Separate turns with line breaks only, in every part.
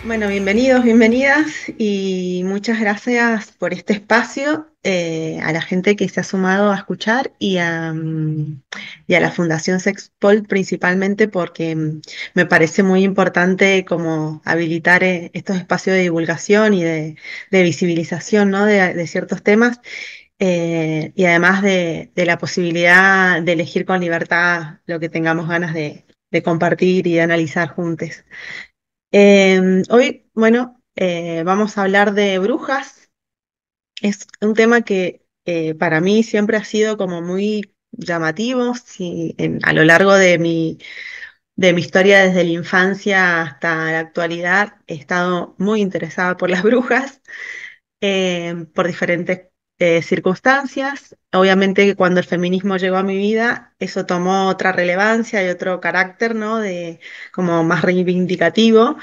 Bueno, bienvenidos, bienvenidas y muchas gracias por este espacio, a la gente que se ha sumado a escuchar y a la Fundación Sexpol principalmente porque me parece muy importante como habilitar estos espacios de divulgación y de visibilización, ¿no? de ciertos temas, y además de la posibilidad de elegir con libertad lo que tengamos ganas de compartir y de analizar juntos. Hoy, bueno, vamos a hablar de brujas. Es un tema que para mí siempre ha sido como muy llamativo. Sí, a lo largo de mi historia desde la infancia hasta la actualidad he estado muy interesada por las brujas, por diferentes circunstancias. Obviamente que cuando el feminismo llegó a mi vida, eso tomó otra relevancia y otro carácter, ¿no? De como más reivindicativo.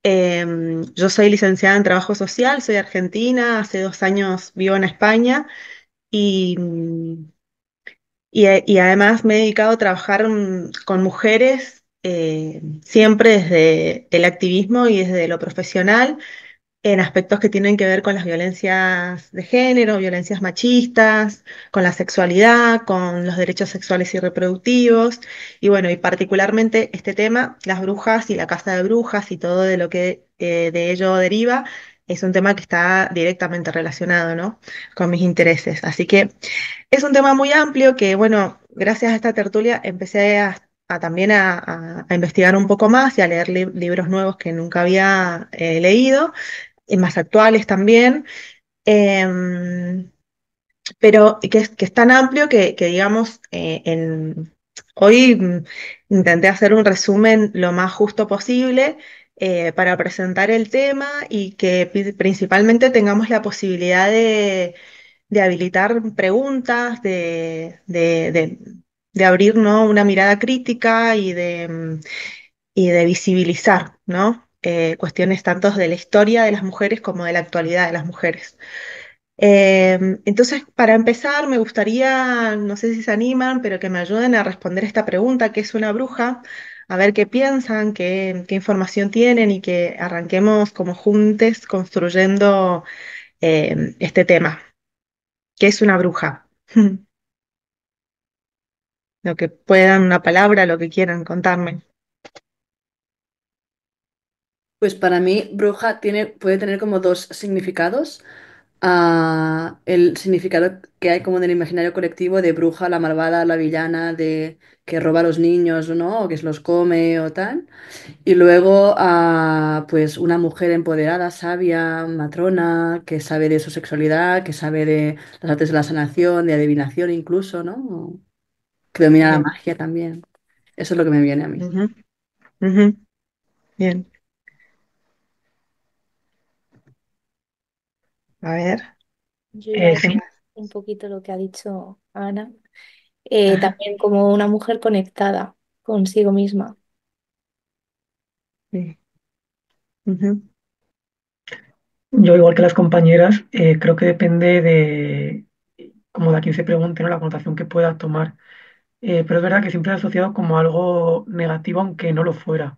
Yo soy licenciada en trabajo social, soy argentina, hace 2 años vivo en España y, y además me he dedicado a trabajar con mujeres, siempre desde el activismo y desde lo profesional, en aspectos que tienen que ver con las violencias de género, violencias machistas, con la sexualidad, con los derechos sexuales y reproductivos, y bueno, y particularmente este tema, las brujas y la casa de brujas y todo de lo que de ello deriva, es un tema que está directamente relacionado, ¿no? Con mis intereses. Así que es un tema muy amplio que, bueno, gracias a esta tertulia empecé a también a investigar un poco más y a leer libros nuevos que nunca había leído, y más actuales también, em, pero que es tan amplio que digamos, hoy intenté hacer un resumen lo más justo posible, para presentar el tema y que principalmente tengamos la posibilidad de habilitar preguntas, de abrir, ¿no? Una mirada crítica y de visibilizar, ¿no? Cuestiones tanto de la historia de las mujeres como de la actualidad de las mujeres. Entonces, para empezar, me gustaría, no sé si se animan, pero que me ayuden a responder esta pregunta: ¿qué es una bruja? A ver qué piensan, qué información tienen y que arranquemos como juntes construyendo este tema. ¿Qué es una bruja? Lo que puedan, una palabra, lo que quieran contarme.
Pues para mí, bruja puede tener como dos significados. El significado que hay como en el imaginario colectivo de bruja, la malvada, la villana, de que roba a los niños, ¿no? O que se los come o tal. Y luego, pues una mujer empoderada, sabia, matrona, que sabe de su sexualidad, que sabe de las artes de la sanación, de adivinación incluso, ¿no? Que domina la
Bien.
magia también. Eso es lo que me viene a mí.
Ujú, ujú. Bien. A ver,
Yo iba a
¿qué
decir
más?
un poquito lo que ha dicho Ana.
Ajá,
También como una mujer conectada consigo misma.
sí. Ujú,
Yo, igual que las compañeras, creo que depende de, como de a quién se pregunte, ¿no? La connotación que pueda tomar. Pero es verdad que siempre es asociado como algo negativo, aunque no lo fuera.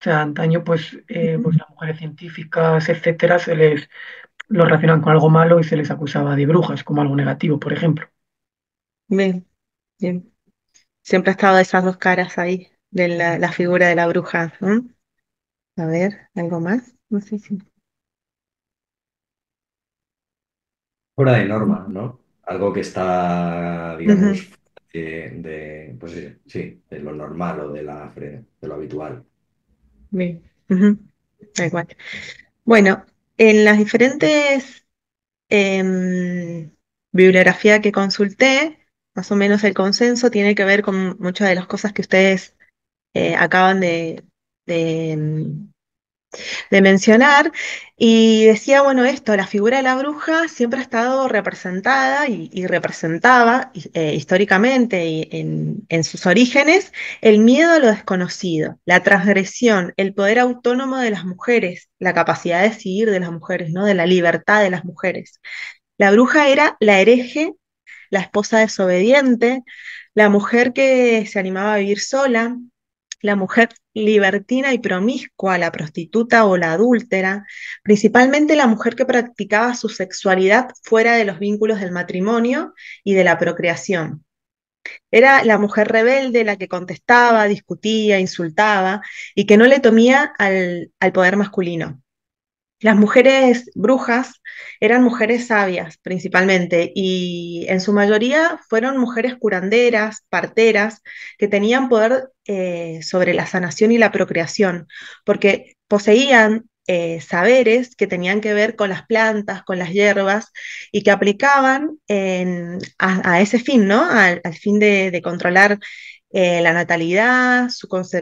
O sea, antaño, pues
ujú.
las mujeres científicas, etcétera, se les lo relacionan con algo malo y se les acusaba de brujas, como algo negativo, por ejemplo.
Bien, bien. Siempre ha estado esas dos caras ahí de la figura de la bruja, ¿no? A ver, ¿algo más? No sé si.
Fuera de norma, ¿no? Algo que está,
Ujú,
digamos, pues sí, de lo normal o de lo habitual.
bien. Ujú, tal cual. Bueno, en las diferentes em, bibliografía que consulté, más o menos el consenso tiene que ver con muchas de las cosas que ustedes acaban de mencionar, y decía, bueno, esto, la figura de la bruja siempre ha estado representada y representaba históricamente y en sus orígenes el miedo a lo desconocido, la transgresión, el poder autónomo de las mujeres, la capacidad de decidir de las mujeres, ¿no? De la libertad de las mujeres. La bruja era la hereje, la esposa desobediente, la mujer que se animaba a vivir sola, la mujer libertina y promiscua, la prostituta o la adúltera, principalmente la mujer que practicaba su sexualidad fuera de los vínculos del matrimonio y de la procreación. Era la mujer rebelde la que contestaba, discutía, insultaba y que no le temía al poder masculino. Las mujeres brujas eran mujeres sabias principalmente y en su mayoría fueron mujeres curanderas, parteras, que tenían poder sobre la sanación y la procreación, porque poseían saberes que tenían que ver con las plantas, con las hierbas y que aplicaban a ese fin, ¿no? Al fin de controlar la natalidad,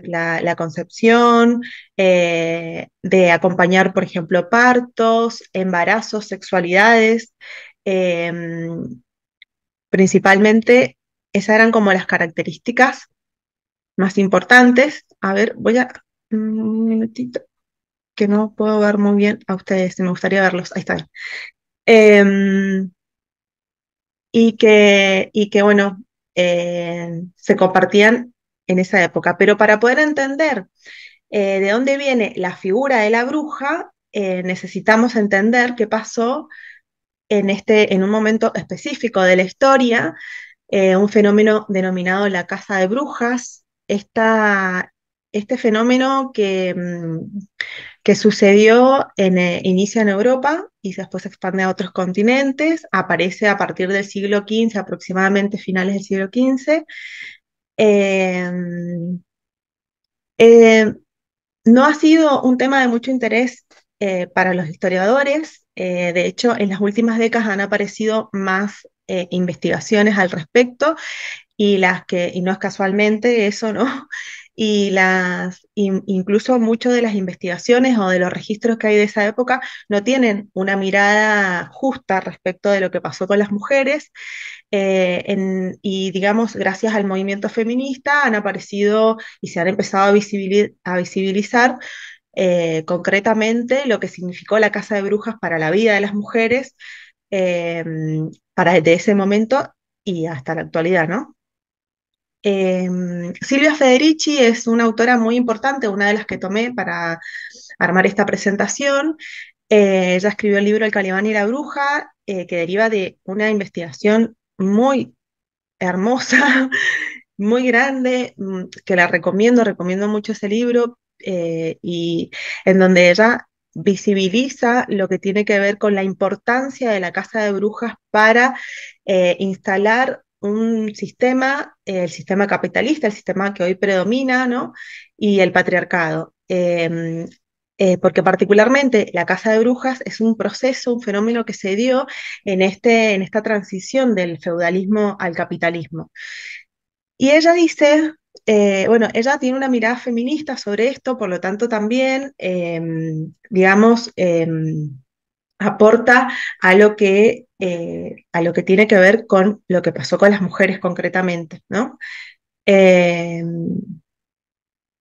la concepción, de acompañar, por ejemplo, partos, embarazos, sexualidades. eh, Principalmente, esas eran como las características más importantes. A ver, voy a un minutito, que no puedo ver muy bien a ustedes, me gustaría verlos. Ahí está. Em, y que bueno, se compartían en esa época. Pero para poder entender de dónde viene la figura de la bruja, necesitamos entender qué pasó en un momento específico de la historia, un fenómeno denominado la caza de brujas. Este fenómeno que sucedió inicia en Europa y después se expande a otros continentes, aparece a partir del siglo XV, aproximadamente finales del siglo XV. Eh, eh, no ha sido un tema de mucho interés para los historiadores. De hecho, en las últimas décadas han aparecido más investigaciones al respecto y no es casualmente eso, ¿no? Incluso muchas de las investigaciones o de los registros que hay de esa época no tienen una mirada justa respecto de lo que pasó con las mujeres. Y digamos, gracias al movimiento feminista han aparecido y se han empezado a visibilizar concretamente lo que significó la caza de brujas para la vida de las mujeres, eh, de ese momento y hasta la actualidad, ¿no? Silvia Federici es una autora muy importante, una de las que tomé para armar esta presentación. Ella escribió el libro El Calibán y la Bruja, que deriva de una investigación muy hermosa, muy grande, que la recomiendo mucho ese libro, y en donde ella visibiliza lo que tiene que ver con la importancia de la caza de brujas para instalar un sistema, el sistema capitalista, el sistema que hoy predomina, ¿no? Y el patriarcado. Porque particularmente la caza de brujas es un proceso, un fenómeno que se dio en esta transición del feudalismo al capitalismo. Y ella dice, bueno, ella tiene una mirada feminista sobre esto, por lo tanto también, digamos, aporta a lo que tiene que ver con lo que pasó con las mujeres concretamente, ¿no? Eh,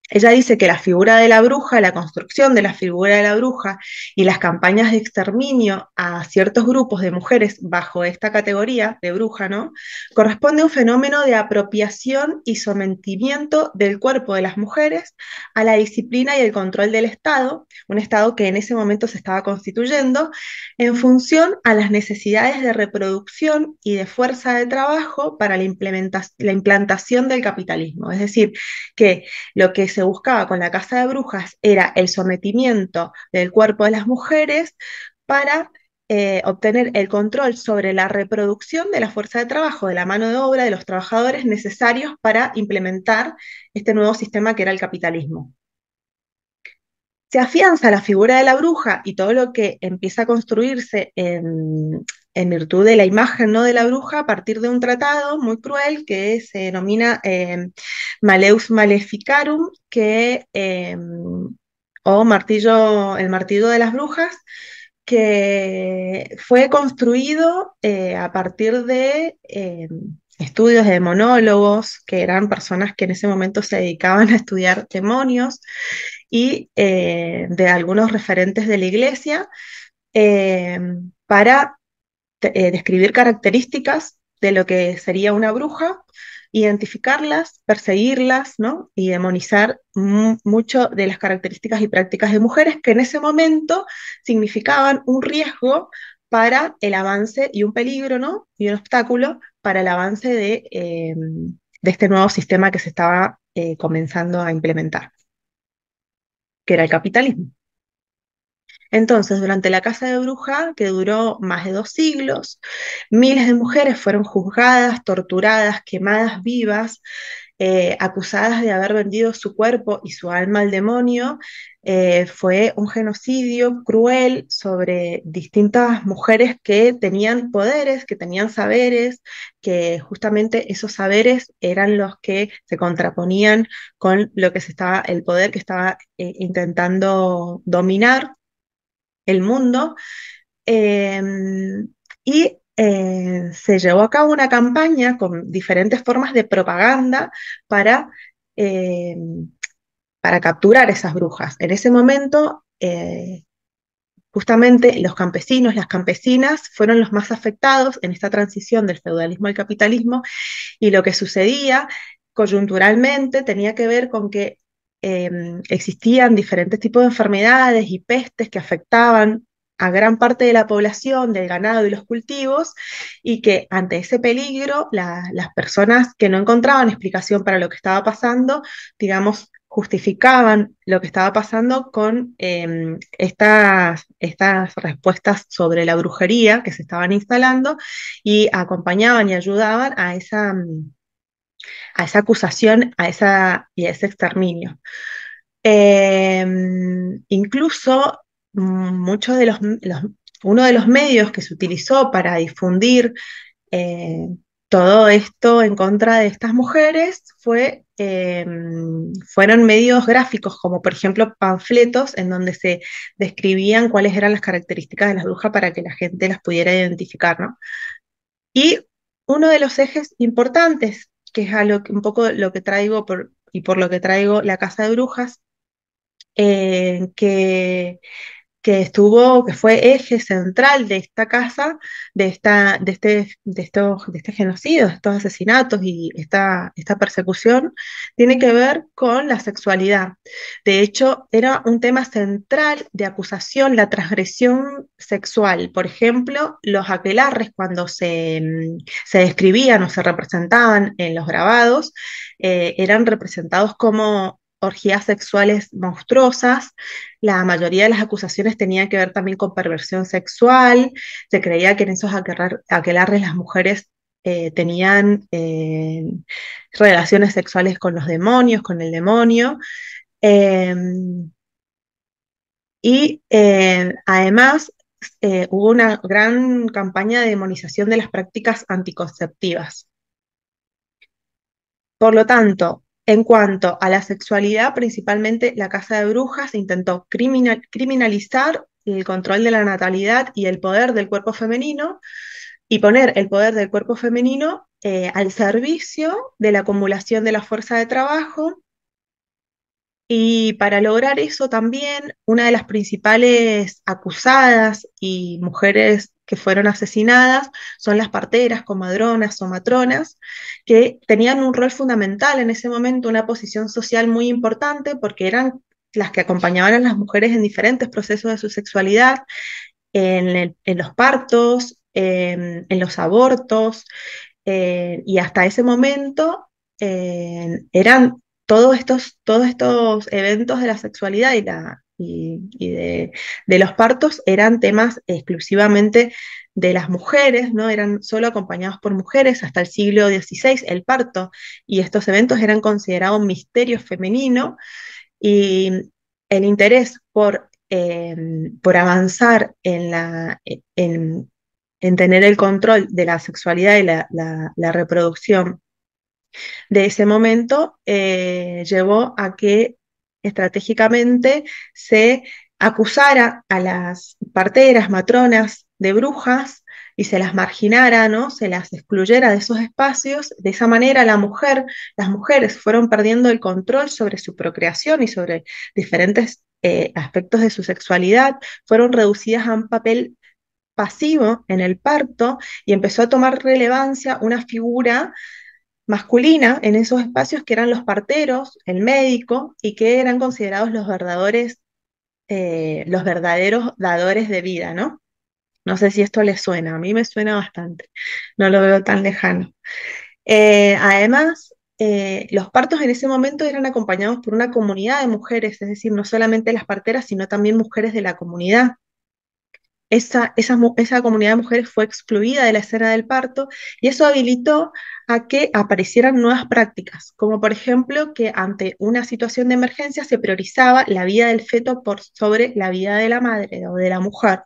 Ella dice que la figura de la bruja, la construcción de la figura de la bruja y las campañas de exterminio a ciertos grupos de mujeres bajo esta categoría de bruja, ¿no? Corresponde a un fenómeno de apropiación y sometimiento del cuerpo de las mujeres a la disciplina y el control del Estado, un Estado que en ese momento se estaba constituyendo, en función a las necesidades de reproducción y de fuerza de trabajo para la implantación del capitalismo. Es decir, que lo que se buscaba con la caza de brujas era el sometimiento del cuerpo de las mujeres para obtener el control sobre la reproducción de la fuerza de trabajo, de la mano de obra, de los trabajadores necesarios para implementar este nuevo sistema que era el capitalismo. Se afianza la figura de la bruja y todo lo que empieza a construirse en virtud de la imagen, ¿no?, de la bruja a partir de un tratado muy cruel que se denomina Maleus Maleficarum, o el martillo de las brujas, que fue construido a partir de estudios de demonólogos, que eran personas que en ese momento se dedicaban a estudiar demonios, y de algunos referentes de la iglesia, eh, para describir características de lo que sería una bruja identificarlas, perseguirlas, ¿no? Y demonizar mucho de las características y prácticas de mujeres que en ese momento significaban un riesgo para el avance y un peligro, ¿no? Y un obstáculo para el avance de este nuevo sistema que se estaba comenzando a implementar, que era el capitalismo. Entonces, durante la caza de bruja, que duró más de 2 siglos, miles de mujeres fueron juzgadas, torturadas, quemadas vivas, acusadas de haber vendido su cuerpo y su alma al demonio. Fue un genocidio cruel sobre distintas mujeres que tenían poderes, que tenían saberes, que justamente esos saberes eran los que se contraponían con lo que el poder que estaba intentando dominar el mundo, eh, y se llevó a cabo una campaña con diferentes formas de propaganda para, eh, para capturar esas brujas. En ese momento, justamente los campesinos, las campesinas fueron los más afectados en esta transición del feudalismo al capitalismo, y lo que sucedía coyunturalmente tenía que ver con que eh, existían diferentes tipos de enfermedades y pestes que afectaban a gran parte de la población, del ganado y los cultivos, y que ante ese peligro las personas que no encontraban explicación para lo que estaba pasando, digamos, justificaban lo que estaba pasando con estas respuestas sobre la brujería que se estaban instalando, y acompañaban y ayudaban a esa acusación y a ese exterminio. Eh, Incluso muchos de uno de los medios que se utilizó para difundir eh, todo esto en contra de estas mujeres fueron medios gráficos, como por ejemplo panfletos en donde se describían cuáles eran las características de las brujas para que la gente las pudiera identificar, ¿no? Y uno de los ejes importantes, que es un poco lo que traigo y por lo que traigo la Casa de Brujas, eh, que, que fue eje central de esta casa, de este genocidio, de estos asesinatos y esta persecución, tiene que ver con la sexualidad. De hecho, era un tema central de acusación, la transgresión sexual. Por ejemplo, los aquelarres, cuando se describían o se representaban en los grabados, eran representados como orgías sexuales monstruosas. La mayoría de las acusaciones tenían que ver también con perversión sexual. Se creía que en esos aquelarres las mujeres tenían relaciones sexuales con los demonios, con el demonio. Eh, Además, hubo una gran campaña de demonización de las prácticas anticonceptivas. Por lo tanto, en cuanto a la sexualidad, principalmente la Casa de Brujas intentó criminalizar el control de la natalidad y el poder del cuerpo femenino, y poner el poder del cuerpo femenino al servicio de la acumulación de la fuerza de trabajo. Y para lograr eso también, una de las principales acusadas y mujeres que fueron asesinadas son las parteras, comadronas o matronas, que tenían un rol fundamental en ese momento, una posición social muy importante, porque eran las que acompañaban a las mujeres en diferentes procesos de su sexualidad, en los partos, en los abortos, y hasta ese momento eran todos estos eventos de la sexualidad de los partos eran temas exclusivamente de las mujeres, ¿no? Eran solo acompañados por mujeres. Hasta el siglo XVI el parto y estos eventos eran considerados un misterio femenino, y el interés por avanzar en tener el control de la sexualidad y la reproducción de ese momento llevó a que estratégicamente se acusara a las parteras, matronas de brujas, y se las marginara, ¿no? Se las excluyera de esos espacios. De esa manera las mujeres fueron perdiendo el control sobre su procreación y sobre diferentes aspectos de su sexualidad, fueron reducidas a un papel pasivo en el parto, y empezó a tomar relevancia una figura masculina en esos espacios que eran los parteros, el médico, y que eran considerados los verdaderos dadores de vida, ¿no? No sé si esto les suena, a mí me suena bastante, no lo veo tan lejano. Además, los partos en ese momento eran acompañados por una comunidad de mujeres, es decir, no solamente las parteras, sino también mujeres de la comunidad. Esa comunidad de mujeres fue excluida de la escena del parto y eso habilitó a que aparecieran nuevas prácticas, como por ejemplo que ante una situación de emergencia se priorizaba la vida del feto por sobre la vida de la madre o de la mujer.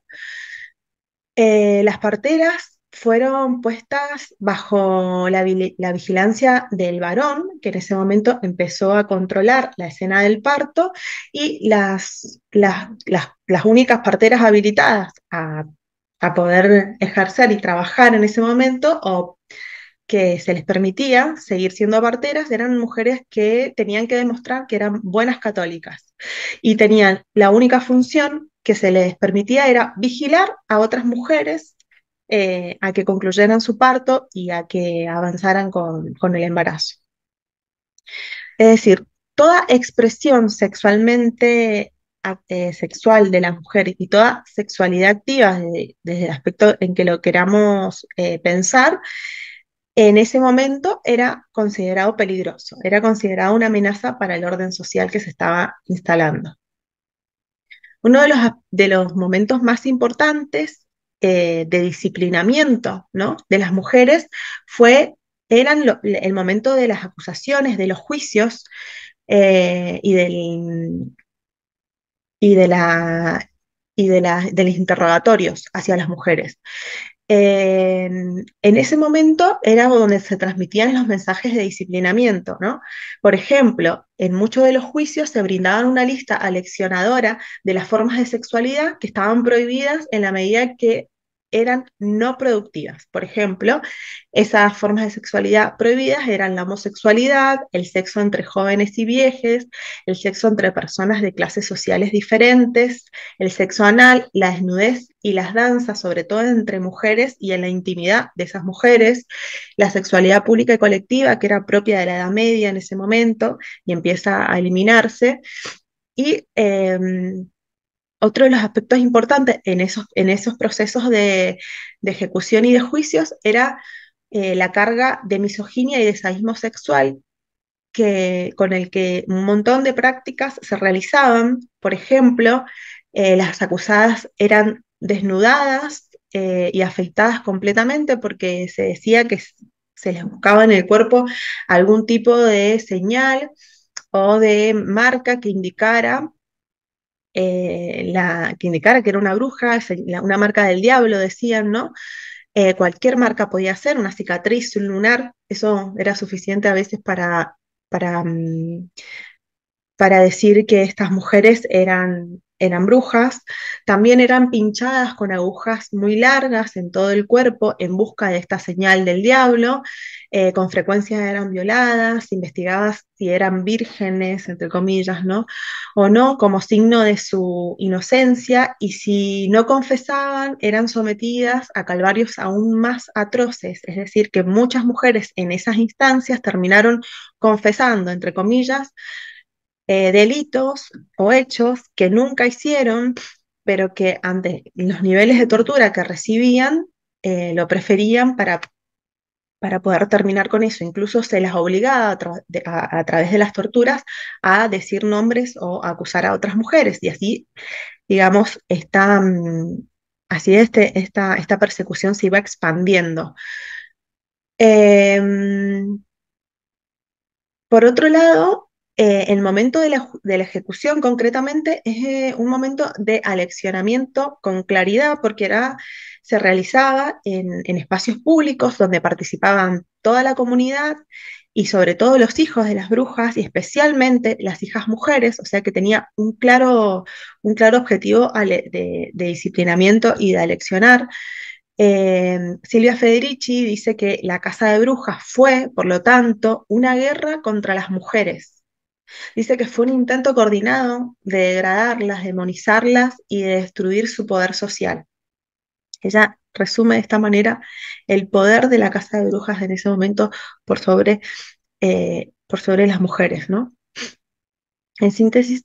Las parteras fueron puestas bajo la vigilancia del varón, que en ese momento empezó a controlar la escena del parto, y las únicas parteras habilitadas a poder ejercer y trabajar en ese momento, o que se les permitía seguir siendo parteras, eran mujeres que tenían que demostrar que eran buenas católicas y tenían la única función que se les permitía era vigilar a otras mujeres a que concluyeran su parto y a que avanzaran con el embarazo. Es decir, toda expresión sexual de la mujer y toda sexualidad activa desde el aspecto en que lo queramos pensar, en ese momento era considerado peligroso, era considerado una amenaza para el orden social que se estaba instalando. Uno de los momentos más importantes de disciplinamiento, ¿no?, de las mujeres el momento de las acusaciones, de los juicios eh, y, del, y, de la, de los interrogatorios hacia las mujeres. En ese momento era donde se transmitían los mensajes de disciplinamiento, ¿no? Por ejemplo, en muchos de los juicios se brindaban una lista aleccionadora de las formas de sexualidad que estaban prohibidas en la medida que eran no productivas. Por ejemplo, esas formas de sexualidad prohibidas eran la homosexualidad, el sexo entre jóvenes y viejes, el sexo entre personas de clases sociales diferentes, el sexo anal, la desnudez y las danzas, sobre todo entre mujeres y en la intimidad de esas mujeres, la sexualidad pública y colectiva, que era propia de la Edad Media en ese momento y empieza a eliminarse. Y otro de los aspectos importantes en esos procesos de ejecución y de juicios era la carga de misoginia y de sadismo sexual con el que un montón de prácticas se realizaban. Por ejemplo, las acusadas eran desnudadas y afeitadas completamente porque se decía que se les buscaba en el cuerpo algún tipo de señal o de marca que indicara que era una bruja, una marca del diablo, decían, ¿no? Cualquier marca podía ser, una cicatriz, un lunar, eso era suficiente a veces para, mm, para decir que estas mujeres eran brujas. También eran pinchadas con agujas muy largas en todo el cuerpo en busca de esta señal del diablo. Con frecuencia eran violadas, investigadas si eran vírgenes, entre comillas, ¿no? O no, como signo de su inocencia, y si no confesaban, eran sometidas a calvarios aún más atroces. Es decir, que muchas mujeres en esas instancias terminaron confesando, entre comillas, delitos o hechos que nunca hicieron, pero que ante los niveles de tortura que recibían, lo preferían para poder terminar con eso. Incluso se las obligaba a través de las torturas a decir nombres o a acusar a otras mujeres. Y así, digamos, esta persecución se iba expandiendo. Em, Por otro lado, el momento de la ejecución concretamente es un momento de aleccionamiento con claridad porque se realizaba en espacios públicos donde participaban toda la comunidad y sobre todo los hijos de las brujas y especialmente las hijas mujeres, o sea que tenía un claro objetivo de disciplinamiento y de aleccionar. Silvia Federici dice que la Casa de Brujas fue, por lo tanto, una guerra contra las mujeres. Dice que fue un intento coordinado de degradarlas, demonizarlas y de destruir su poder social. Ella resume de esta manera el poder de la casa de brujas en ese momento por por sobre las mujeres, ¿no? En síntesis,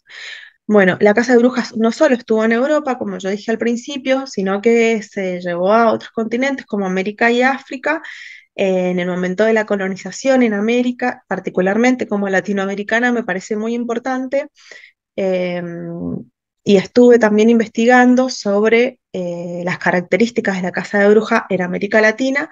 bueno, la casa de brujas no solo estuvo en Europa, como yo dije al principio, sino que se llevó a otros continentes como América y África. En el momento de la colonización en América, particularmente como latinoamericana, me parece muy importante. eh, y estuve también investigando sobre las características de la casa de bruja en América Latina.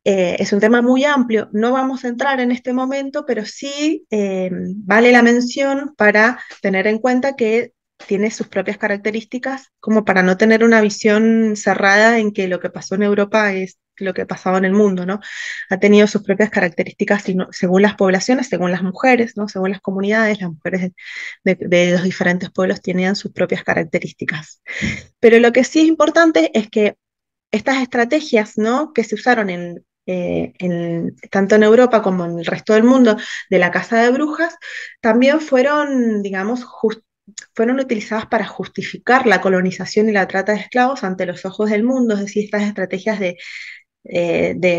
Es un tema muy amplio, no vamos a entrar en este momento, pero sí vale la mención para tener en cuenta que tiene sus propias características, como para no tener una visión cerrada en que lo que pasó en Europa es lo que pasaba en el mundo, ¿no? Ha tenido sus propias características según las poblaciones, según las mujeres, ¿no? Según las comunidades, las mujeres de los diferentes pueblos tenían sus propias características. Pero lo que sí es importante es que estas estrategias, ¿no? Que se usaron tanto en Europa como en el resto del mundo de la caza de brujas, también fueron, digamos, fueron utilizadas para justificar la colonización y la trata de esclavos ante los ojos del mundo, es decir, estas estrategias de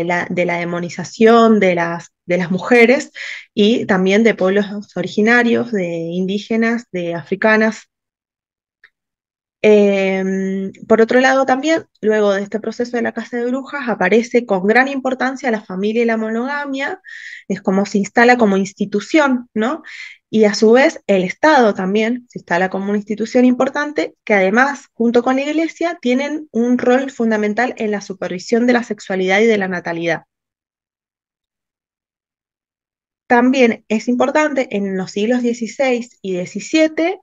la demonización de las mujeres y también de pueblos originarios, de indígenas, de africanas. Por otro lado, también, luego de este proceso de la caza de brujas, aparece con gran importancia la familia y la monogamia, es como se instala como institución, ¿no? Y a su vez, el Estado también se instala como una institución importante que además, junto con la Iglesia, tienen un rol fundamental en la supervisión de la sexualidad y de la natalidad. También es importante en los siglos XVI y XVII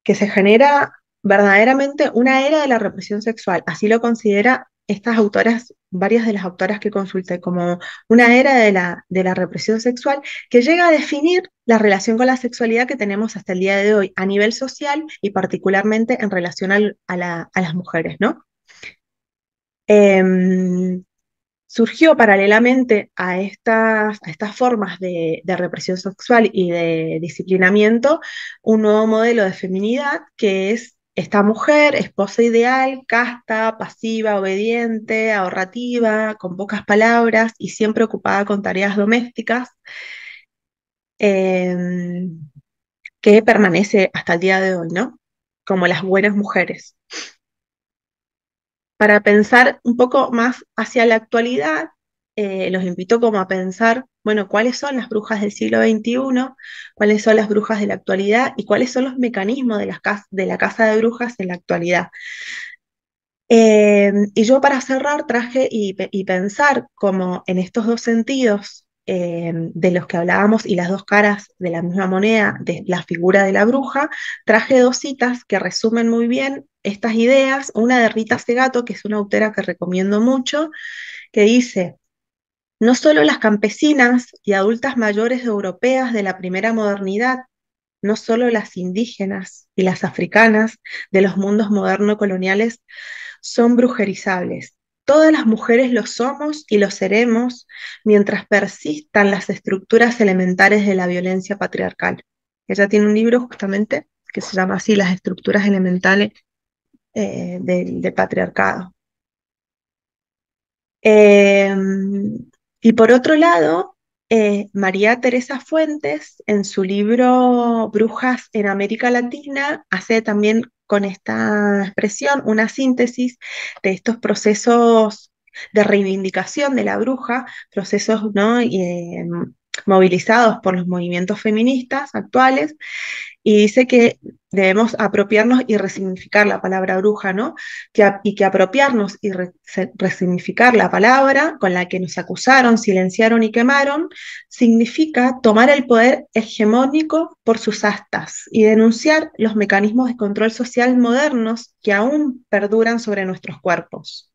que se genera verdaderamente una era de la represión sexual. Así lo considera estas autoras, varias de las autoras que consulté, como una era de la represión sexual que llega a definir la relación con la sexualidad que tenemos hasta el día de hoy a nivel social y particularmente en relación a las mujeres, ¿no? Em, Surgió paralelamente a estas formas de represión sexual y de disciplinamiento un nuevo modelo de feminidad que es esta mujer, esposa ideal, casta, pasiva, obediente, ahorrativa, con pocas palabras y siempre ocupada con tareas domésticas, eh, que permanece hasta el día de hoy, ¿no? Como las buenas mujeres. Para pensar un poco más hacia la actualidad, los invito como a pensar, bueno, cuáles son las brujas del siglo XXI, cuáles son las brujas de la actualidad y cuáles son los mecanismos de la casa de brujas en la actualidad. Y yo para cerrar traje y pensar como en estos dos sentidos de los que hablábamos y las dos caras de la misma moneda de la figura de la bruja, traje dos citas que resumen muy bien estas ideas. Una de Rita Segato, que es una autora que recomiendo mucho, que dice: no solo las campesinas y adultas mayores europeas de la primera modernidad, no solo las indígenas y las africanas de los mundos moderno coloniales son brujerizables. Todas las mujeres lo somos y lo seremos mientras persistan las estructuras elementares de la violencia patriarcal. Ella tiene un libro justamente que se llama así, Las estructuras elementales del patriarcado. Eh, y por otro lado, María Teresa Fuentes, en su libro Brujas en América Latina, hace también con esta expresión una síntesis de estos procesos de reivindicación de la bruja, procesos, ¿no? Movilizados por los movimientos feministas actuales, y dice que debemos apropiarnos y resignificar la palabra bruja, ¿no? Y que apropiarnos y resignificar la palabra con la que nos acusaron, silenciaron y quemaron, significa tomar el poder hegemónico por sus astas y denunciar los mecanismos de control social modernos que aún perduran sobre nuestros cuerpos.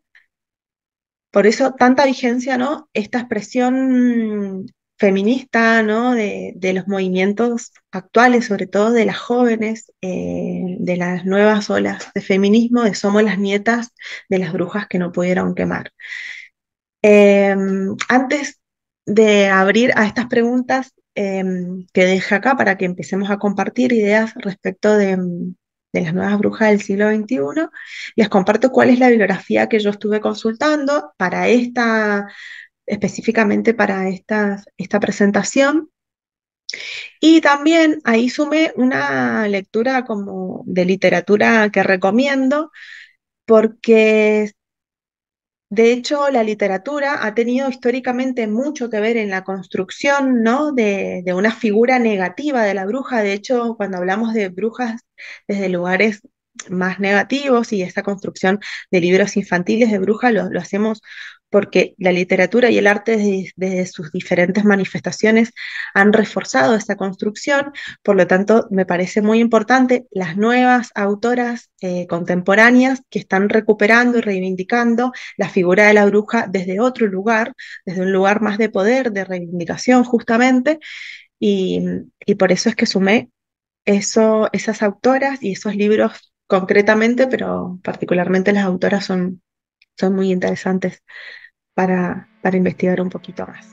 Por eso tanta vigencia, ¿no? Esta expresión feminista, ¿no? De los movimientos actuales, sobre todo de las jóvenes, de las nuevas olas de feminismo, de somos las nietas de las brujas que no pudieron quemar. Antes de abrir a estas preguntas que dejé acá para que empecemos a compartir ideas respecto de las nuevas brujas del siglo XXI. Les comparto cuál es la bibliografía que yo estuve consultando para específicamente para esta presentación. Y también ahí sumé una lectura como de literatura que recomiendo, porque de hecho la literatura ha tenido históricamente mucho que ver en la construcción, ¿no? de una figura negativa de la bruja. De hecho, cuando hablamos de brujas desde lugares más negativos y esta construcción de libros infantiles de brujas lo hacemos porque la literatura y el arte desde sus diferentes manifestaciones han reforzado esta construcción. Por lo tanto, me parece muy importante las nuevas autoras contemporáneas que están recuperando y reivindicando la figura de la bruja desde otro lugar, desde un lugar más de poder, de reivindicación justamente, y, y por eso es que sumé esas autoras y esos libros concretamente, pero particularmente las autoras son muy interesantes para investigar un poquito más.